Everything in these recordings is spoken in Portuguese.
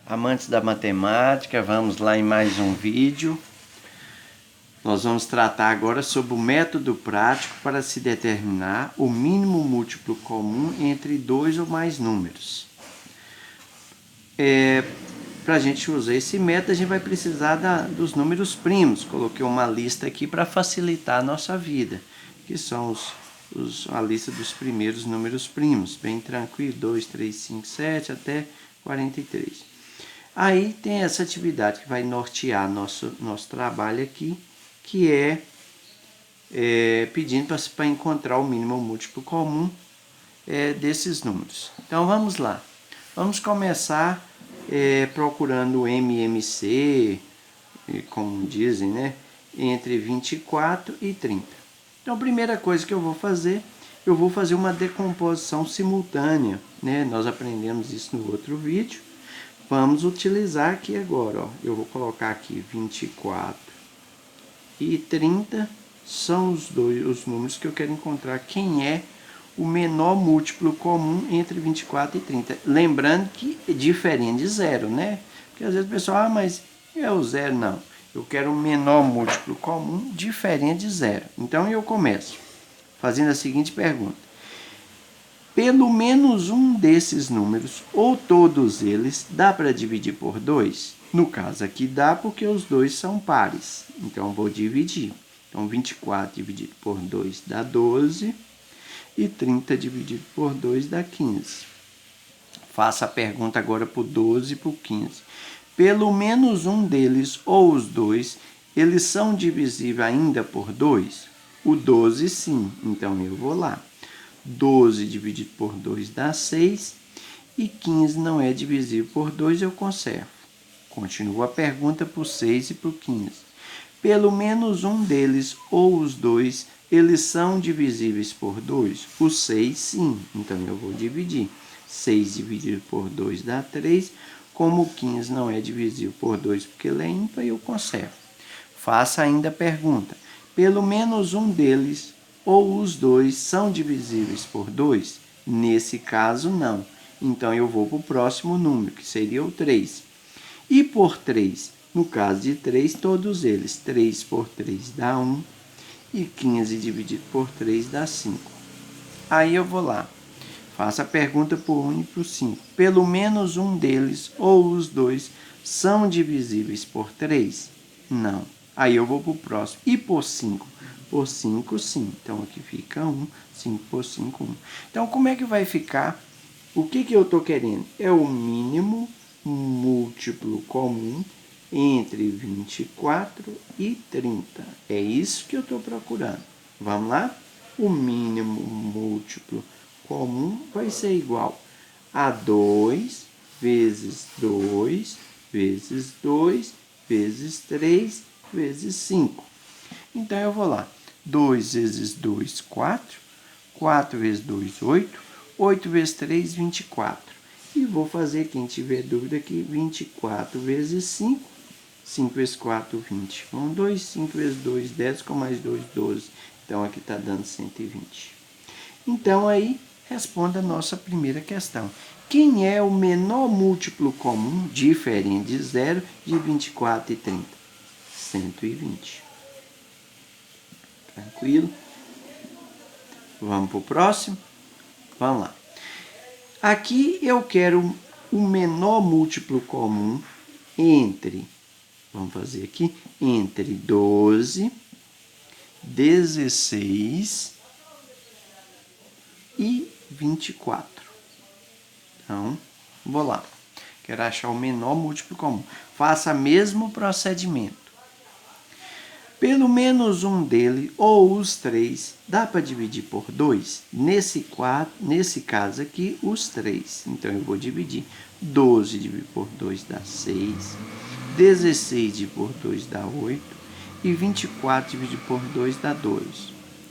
Amantes da matemática, vamos lá em mais um vídeo. Nós vamos tratar agora sobre o método prático para se determinar o mínimo múltiplo comum entre dois ou mais números. Para a gente usar esse método, a gente vai precisar dos números primos. Coloquei uma lista aqui para facilitar a nossa vida, que são a lista dos primeiros números primos, bem tranquilo, 2, 3, 5, 7 até 43. Aí tem essa atividade que vai nortear nosso trabalho aqui, que é pedindo para encontrar o mínimo múltiplo comum desses números. Então vamos lá. Vamos começar procurando o MMC, como dizem, né? Entre 24 e 30. Então a primeira coisa que eu vou fazer uma decomposição simultânea, né? Nós aprendemos isso no outro vídeo. Vamos utilizar aqui agora, ó. Eu vou colocar aqui 24 e 30 são os números que eu quero encontrar quem é o menor múltiplo comum entre 24 e 30. Lembrando que é diferente de zero, né? Porque às vezes o pessoal, mas é o zero, não. Eu quero o menor múltiplo comum diferente de zero. Então eu começo fazendo a seguinte pergunta: pelo menos um desses números, ou todos eles, dá para dividir por 2? No caso aqui dá porque os dois são pares. Então, vou dividir. Então, 24 dividido por 2 dá 12. E 30 dividido por 2 dá 15. Faça a pergunta agora para o 12 e para o 15. Pelo menos um deles, ou os dois, eles são divisíveis ainda por 2? O 12 sim. Então, eu vou lá. 12 dividido por 2 dá 6 e 15 não é divisível por 2, eu conservo. Continua a pergunta para o 6 e para o 15. Pelo menos um deles ou os dois, eles são divisíveis por 2? O 6 sim, então eu vou dividir. 6 dividido por 2 dá 3. Como o 15 não é divisível por 2 porque ele é ímpar, eu conservo. Faça ainda a pergunta: pelo menos um deles ou os dois são divisíveis por 2? Nesse caso, não. Então, eu vou para o próximo número, que seria o 3. E por 3? No caso de 3, todos eles. 3 por 3 dá 1. E 15 dividido por 3 dá 5. Aí eu vou lá. Faço a pergunta para o 1 e para o 5. Pelo menos um deles ou os dois são divisíveis por 3? Não. Aí eu vou para o próximo. E por 5? Por 5, sim. Então, aqui fica 1. 5 por 5, 1. Então, como é que vai ficar? O que eu estou querendo? É o mínimo múltiplo comum entre 24 e 30. É isso que eu estou procurando. Vamos lá? O mínimo múltiplo comum vai ser igual a 2 vezes 2 vezes 2 vezes 3 vezes 5. Então, eu vou lá. 2 vezes 2, 4. 4 vezes 2, 8. 8 vezes 3, 24. E vou fazer, quem tiver dúvida aqui, 24 vezes 5. 5 vezes 4, 20. 1, 2, 5 vezes 2, 10, com mais 2, 12. Então, aqui está dando 120. Então, aí, responda a nossa primeira questão. Quem é o menor múltiplo comum, diferente de zero, de 24 e 30? 120. Tranquilo? Vamos para o próximo? Vamos lá. Aqui eu quero o menor múltiplo comum entre, vamos fazer aqui, entre 12, 16 e 24. Então, vou lá. Quero achar o menor múltiplo comum. Faça o mesmo procedimento. Pelo menos um dele, ou os 3, dá para dividir por 2? Nesse caso aqui, os 3. Então, eu vou dividir. 12 dividido por 2 dá 6. 16 dividido por 2 dá 8. E 24 dividido por 2 dá 2.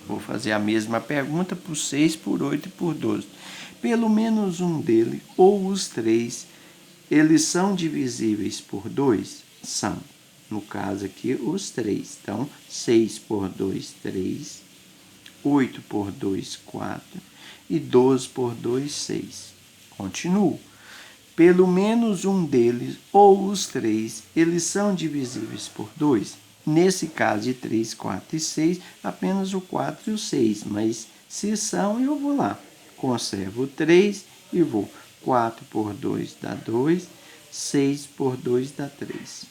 Vou fazer a mesma pergunta por 6, por 8 e por 12. Pelo menos um dele, ou os 3, eles são divisíveis por 2? São. No caso aqui, os 3. Então, 6 por 2, 3. 8 por 2, 4. E 12 por 2, 6. Continuo. pelo menos um deles ou os três, eles são divisíveis por 2. Nesse caso de 3, 4 e 6, apenas o 4 e o 6, mas se são, eu vou lá. Conservo o 3 e vou 4 por 2 dá 2, 6 por 2 dá 3.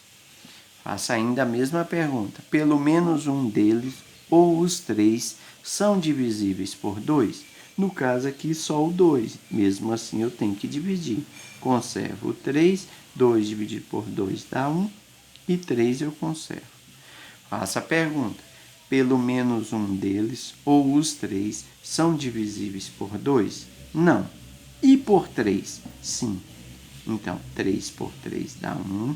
Faça ainda a mesma pergunta. Pelo menos um deles ou os três são divisíveis por 2? No caso aqui, só o 2. Mesmo assim, eu tenho que dividir. Conservo o 3, 2 dividido por 2 dá 1 e 3 eu conservo. Faça a pergunta. Pelo menos um deles ou os três são divisíveis por 2? Não. E por 3? Sim. Então, 3 por 3 dá 1.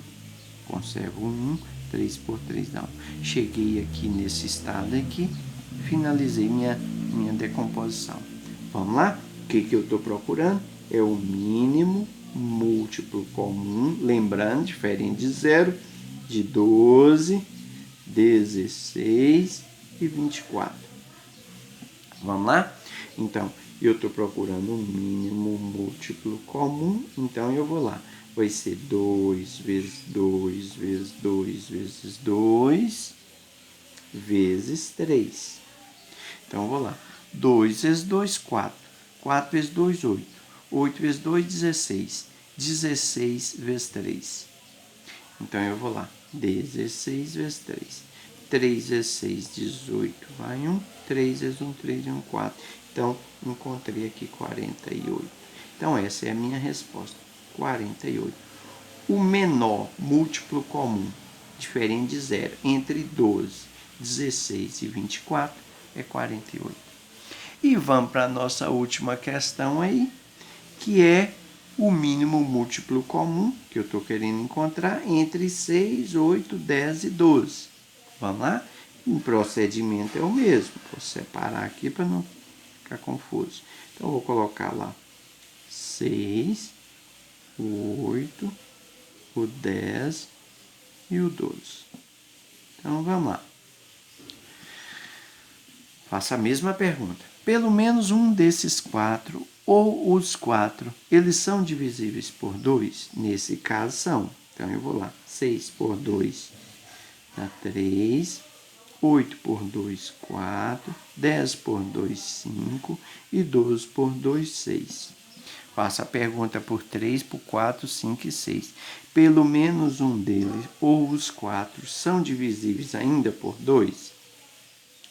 Conservo 1. 3 por 3 dá 1. Cheguei aqui nesse estado aqui. Finalizei minha decomposição. Vamos lá? O que eu estou procurando? É o mínimo múltiplo comum. Lembrando, diferente de zero, de 12, 16 e 24. Vamos lá? Então, eu estou procurando um mínimo múltiplo comum, então eu vou lá. Vai ser 2 vezes 2 vezes 2 vezes 2 vezes 3. Então, eu vou lá. 2 vezes 2, 4. 4 vezes 2, 8. 8 vezes 2, 16. 16 vezes 3. Então, eu vou lá. 16 vezes 3. 3 vezes 6, 18. Vai 1. 3 vezes 1, 3 e 1, 4. Então, encontrei aqui 48. Então, essa é a minha resposta. 48. O menor múltiplo comum, diferente de zero, entre 12, 16 e 24, é 48. E vamos para a nossa última questão aí, que é o mínimo múltiplo comum, que eu estou querendo encontrar, entre 6, 8, 10 e 12. Vamos lá? O procedimento é o mesmo. Vou separar aqui para não ficar confuso. Então, eu vou colocar lá 6, o 8, o 10 e o 12. Então, vamos lá. Faça a mesma pergunta. Pelo menos um desses 4 ou os 4, eles são divisíveis por 2? Nesse caso, são. Então, eu vou lá. 6 por 2 dá 3. 8 por 2, 4. 10 por 2, 5. E 12 por 2, 6. Faça a pergunta por 3, por 4, 5 e 6. Pelo menos um deles, ou os 4, são divisíveis ainda por 2?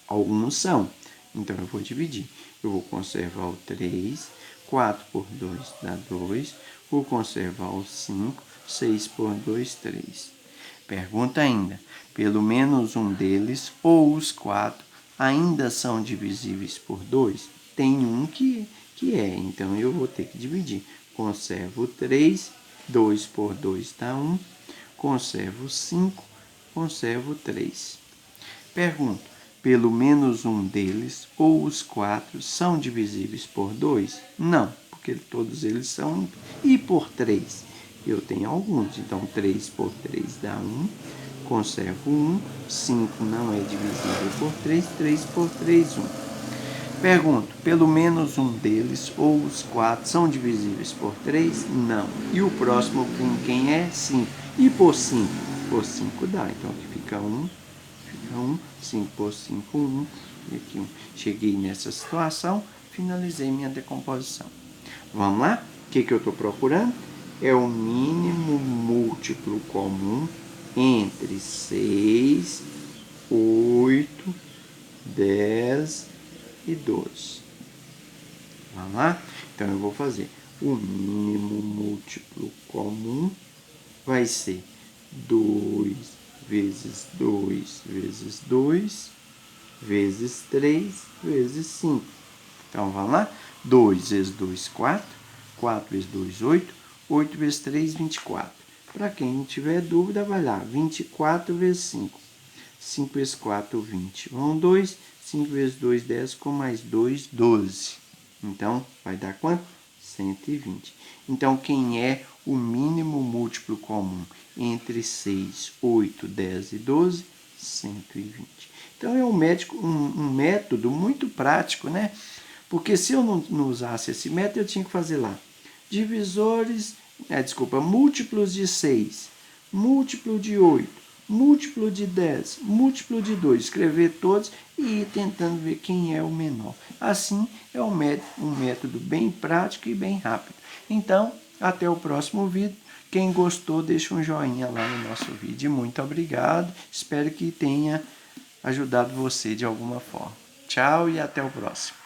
Alguns são. Então, eu vou dividir. Eu vou conservar o 3. 4 por 2 dá 2. Vou conservar o 5. 6 por 2, 3. Pergunta ainda. Pelo menos um deles, ou os 4, ainda são divisíveis por 2? Tem um que é, então eu vou ter que dividir. Conservo 3, 2 por 2 dá 1. Conservo 5, conservo 3. Pergunto, pelo menos um deles, ou os 4, são divisíveis por 2? Não, porque todos eles são. E por 3? Eu tenho alguns, então 3 por 3 dá 1. Conservo 1, 5 não é divisível por 3, 3 por 3, 1. Pergunto, pelo menos um deles, ou os 4, são divisíveis por 3? Não. E o próximo quem é? 5. E por 5? Por 5 dá, então aqui fica 1, 5 por 5, 1, e aqui 1. Cheguei nessa situação, finalizei minha decomposição. Vamos lá? O que eu estou procurando? É o mínimo múltiplo comum entre 6, 8, 10 e 12. Vamos lá? Então, eu vou fazer o mínimo múltiplo comum vai ser 2 vezes 2 vezes 2 vezes 3 vezes 5. Então, vamos lá? 2 vezes 2, 4. 4 vezes 2, 8. 8 vezes 3, 24. Para quem não tiver dúvida, vai lá. 24 vezes 5. 5 vezes 4, 20. Vão 2. 5 vezes 2, 10. Com mais 2, 12. Então, vai dar quanto? 120. Então, quem é o mínimo múltiplo comum entre 6, 8, 10 e 12? 120. Então, é um método muito prático, né? Porque se eu não usasse esse método, eu tinha que fazer lá divisores desculpa, múltiplos de 6, múltiplo de 8, múltiplo de 10, múltiplo de 2. Escrever todos e ir tentando ver quem é o menor. Assim, é um método bem prático e bem rápido. Então, até o próximo vídeo. Quem gostou, deixa um joinha lá no nosso vídeo. Muito obrigado. Espero que tenha ajudado você de alguma forma. Tchau e até o próximo.